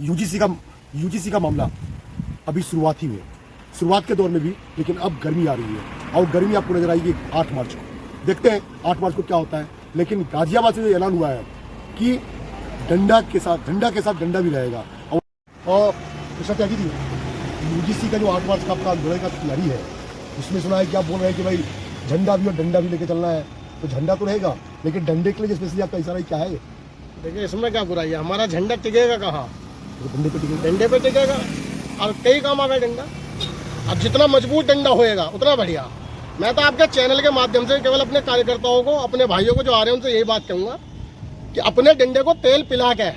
UGC का मामला अभी शुरुआत ही में, शुरुआत के दौर में भी, लेकिन अब गर्मी आ रही है और गर्मी आपको नजर आएगी 8 मार्च को। देखते हैं 8 मार्च को क्या होता है। लेकिन गाजियाबाद से जो ऐलान हुआ है कि डंडा के साथ डंडा भी रहेगा। और इसका क्या थी यूजीसी का जो 8 मार्च का आपका आंदोलन का तैयारी है, उसमें सुना है कि आप बोल रहे हैं कि भाई झंडा भी और डंडा भी लेके चलना है। तो झंडा तो रहेगा, लेकिन डंडे के लिए स्पेशली आपका इशारा क्या है? देखिए इसमें क्या बुराई है, हमारा झंडा टिकेगा कहाँ? तो डंडे पे टिकेगा, डंडे पे टिकेगा और कई काम आएगा डंडा। अब जितना मजबूत डंडा होएगा उतना बढ़िया। मैं तो आपके चैनल के माध्यम से केवल अपने कार्यकर्ताओं को, अपने भाइयों को जो आ रहे हैं उनसे यही बात कहूँगा कि अपने डंडे को तेल पिला के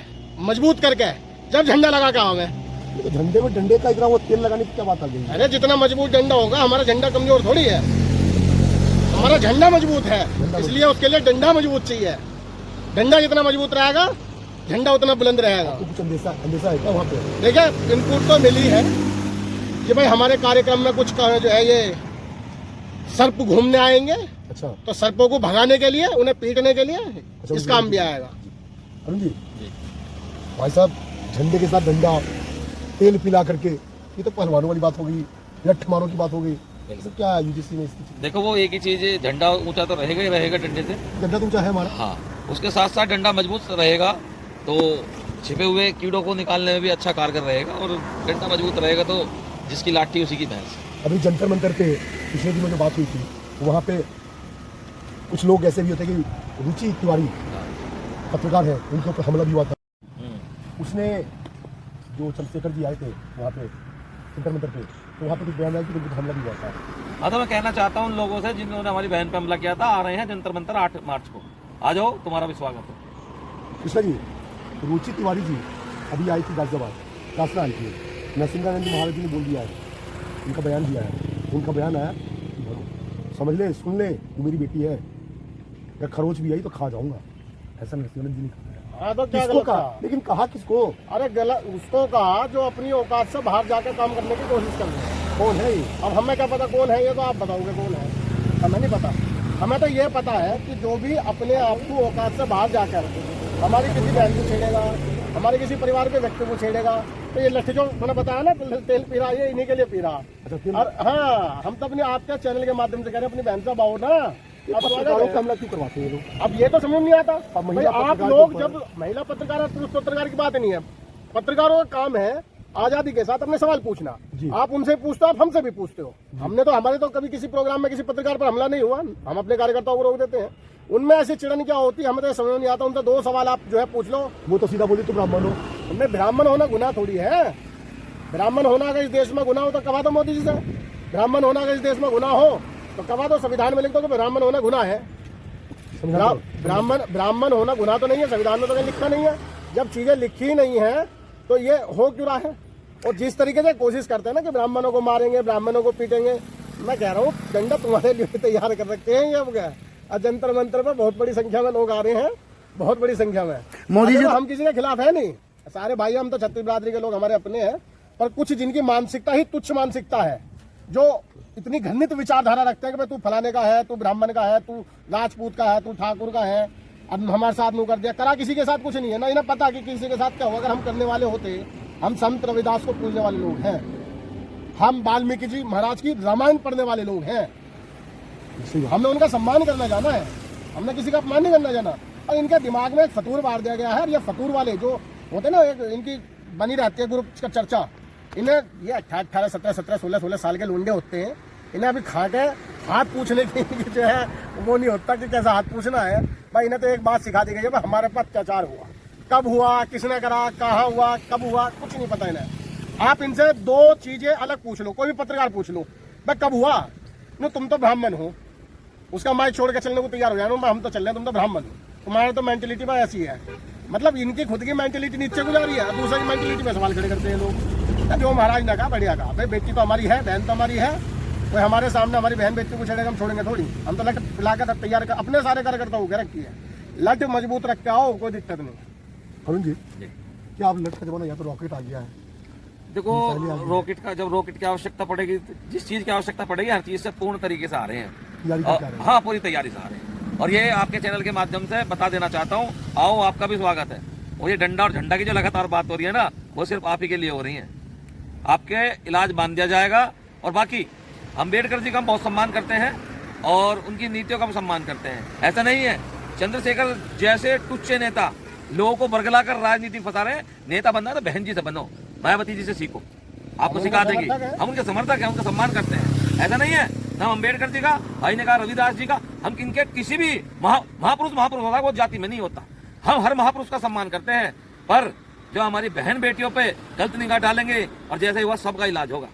मजबूत करके जब झंडा लगा के आओगे। तो झंडे में डंडे का इतना वो तेल लगाने की क्या बात आ गई? अरे जितना मजबूत डंडा होगा, हमारा झंडा कमजोर थोड़ी है, हमारा झंडा मजबूत है, इसलिए उसके लिए डंडा मजबूत चाहिए। डंडा जितना मजबूत रहेगा झंडा उतना बुलंद रहेगा। कुछ अंदेशा है क्या वहाँ पे? देखिए इनपुट तो मिली है कि भाई हमारे कार्यक्रम में कुछ जो है ये सर्प घूमने आएंगे। अच्छा, तो सर्पों को भगाने के लिए, उन्हें पीटने के लिए इस काम भी आएगा। अरुण जी, भाई साहब झंडे के साथ डंडा तेल पिला करके, ये तो पहलवानों वाली बात हो गई, लठ मारो की बात हो गई। क्या यूजीसी में इसकी? देखो वो एक ही चीज है, झंडा ऊंचा तो रहेगा ही रहेगा डंडे से। डंडा तो ऊंचा है हमारा। हाँ, उसके साथ साथ डंडा मजबूत रहेगा तो छिपे हुए कीड़ों को निकालने में भी अच्छा कारगर रहेगा, और डंडा मजबूत रहेगा तो जिसकी लाठी उसी की भैंस। अभी जंतर मंतर पे पिछले दिनों जो बात हुई थी, वहाँ पे कुछ लोग ऐसे भी होते हैं कि रुचि तिवारी पत्रकार है, उनके ऊपर हमला भी हुआ था। उसने जो चंद्रशेखर जी आए थे वहाँ पे जंतर मंतर पे, तो वहाँ पे कुछ बयान आया कि उनको हमला भी हुआ था। हाँ, तो मैं कहना चाहता हूँ उन लोगों से जिन्होंने हमारी बहन पे हमला किया था, आ रहे हैं जंतर मंतर 8 मार्च को, आ जाओ, तुम्हारा भी स्वागत है। कृष्णा जी, रुचि तिवारी जी अभी आई थी गाजियाबाद, कासना आई थी, नरसिंहानंद महाराज जी ने बोल दिया है, उनका बयान दिया है। उनका बयान आया कि समझ ले, सुन ले, तू मेरी बेटी है, अगर खरोच भी आई तो खा जाऊंगा, ऐसा नरसिंहानंद जी ने कहा। तो क्या किसको कहा? लेकिन कहा किसको? अरे गलत उसको कहा जो अपनी औकात से बाहर जाकर काम करने की कोशिश कर रहे हैं। कौन है ये? अब हमें क्या पता कौन है, ये तो आप बताओगे कौन है, हमें नहीं पता। हमें तो ये पता है कि जो भी अपने आप को औकात से बाहर जाकर हमारी किसी बहन को छेड़ेगा, हमारे किसी परिवार के व्यक्ति को छेड़ेगा, तो ये लट्ठी जो मैंने बताया ना तेल पी रहा है, ये इन्हीं के लिए पी रहा। और हाँ, हम तो अपने आपके चैनल के माध्यम से कह रहे हैं अपनी बहन से बाओ ना, हमला क्यों करवाते हैं ये लोग? अब ये तो समझ नहीं आता। आप लोग जब महिला पत्रकार और पुरुष पत्रकार की बात नहीं है, पत्रकारों का काम है आजादी के साथ अपने सवाल पूछना। आप उनसे पूछते हो, आप हमसे भी पूछते हो। हमने तो, हमारे तो कभी किसी प्रोग्राम में किसी पत्रकार पर हमला नहीं हुआ, हम अपने कार्यकर्ताओं को रोक देते हैं। उनमें ऐसी चिड़न क्या होती है हमें तो समझ नहीं आता। उनसे 2 सवाल आप जो है पूछ लो, वो तो सीधा बोली तुम ब्राह्मण हो। हमें ब्राह्मण होना गुनाह थोड़ी है। ब्राह्मण होना अगर इस देश में गुनाह हो तो कहा दो मोदी जी से। ब्राह्मण होना अगर इस देश में गुनाह हो तो कहा दो संविधान में लिख दो कि ब्राह्मण होना गुनाह है। ब्राह्मण होना गुनाह तो नहीं है, संविधान में तो कहीं लिखा नहीं है। जब चीजें लिखी नहीं है तो ये हो क्यों रहा है? और जिस तरीके से कोशिश करते हैं ना कि ब्राह्मणों को मारेंगे, ब्राह्मणों को पीटेंगे, मैं कह रहा हूँ डंडा तुम्हारे लिए तैयार कर रखे हैं। ये अब क्या जंतर मंतर पर बहुत बड़ी संख्या में लोग आ रहे हैं, बहुत बड़ी संख्या में। मोदी जी, हम किसी के खिलाफ है नहीं, सारे भाई हम तो छत्तीस बिरादरी के लोग हमारे अपने हैं। पर कुछ जिनकी मानसिकता ही तुच्छ मानसिकता है, जो इतनी घृणित विचारधारा रखते हैं कि भाई तू फलाने का है, तू ब्राह्मण का है, तू राजपूत का है, तू ठाकुर का है, अब हमारे साथ नहीं कर दिया। करा किसी के साथ कुछ नहीं है ना, इन्हें पता कि किसी के साथ क्या होगा। अगर हम करने वाले होते, हम संत रविदास को पूजने वाले लोग हैं, हम वाल्मीकि जी महाराज की रामायण पढ़ने वाले लोग हैं, हमने उनका सम्मान करना जाना है, हमने किसी का अपमान नहीं करना जाना। और इनके दिमाग में एक फतूर मार दिया गया है। और ये फतूर वाले जो होते ना, एक इनकी बनी रहती है ग्रुप का चर्चा, इन्हें ये 18, 17, 16 साल के लुंडे होते हैं, इन्हें अभी खा के हाथ पूछने की जो है वो नहीं होता कि कैसा हाथ पूछना है। भाई इन्हें तो एक बात सिखा दी गई है, हमारे पास अत्याचार हुआ, कब हुआ, किसने करा, कहाँ हुआ, कब हुआ, कुछ नहीं पता इन्हें। आप इनसे 2 चीजें अलग पूछ लो, कोई भी पत्रकार पूछ लो, भाई कब हुआ? नो तुम तो ब्राह्मण हो, उसका माइक छोड़ के चलने को तैयार हो जाए, हम तो चल रहे हैं, तुम तो ब्राह्मण हो, तुम्हारे तो मेंटेलिटी में ऐसी है। मतलब इनकी खुद की मेंटेलिटी नीचे को जा रही है, दूसरे की मेंटेलिटी में सवाल खड़े करते हैं लोग। जो महाराज ने कहा बढ़िया कहा, भाई बेटी तो हमारी है, बहन तो हमारी है, कोई हमारे सामने हमारी बहन बेटी को छेड़ेगा हम छोड़ेंगे थोड़ी। हम तो लट पिला कर तैयार कर अपने सारे कार्यकर्ता हो रखी है, लट मजबूत रख के आओ, कोई दिक्कत नहीं। अरुण जी, क्या आप लट का जमाना, या तो रॉकेट आ गया है? देखो रॉकेट का, जब रॉकेट की आवश्यकता पड़ेगी, जिस चीज की आवश्यकता पड़ेगी हर चीज से पूर्ण तरीके से आ रहे हैं। हाँ, पूरी तैयारी से आ रहे हैं, और ये आपके चैनल के माध्यम से बता देना चाहता हूँ, आओ, आपका भी स्वागत है। और ये डंडा और झंडा की जो लगातार बात हो रही है ना, वो सिर्फ आप ही के लिए हो रही हैं। आपके इलाज बांध दिया जाएगा। और बाकी अम्बेडकर जी का हम बहुत सम्मान करते हैं और उनकी नीतियों का हम सम्मान करते हैं। ऐसा नहीं है चंद्रशेखर जैसे टुच्चे नेता लोगों को बरगला कर राजनीति फंसा रहे हैं। नेता बनना है तो बहन जी से बनो, मायावती जी से सीखो, आपको सिखा देंगे। हम उनके समर्थक हैं, उनका सम्मान करते हैं। ऐसा नहीं है ना अम्बेडकर जी का, भाई ने कहा रविदास जी का, हम इनके किसी भी महापुरुष होता है वो जाति में नहीं होता। हम हर महापुरुष का सम्मान करते हैं, पर जो हमारी बहन बेटियों पे गलत निगाह डालेंगे और जैसे हुआ सबका इलाज होगा।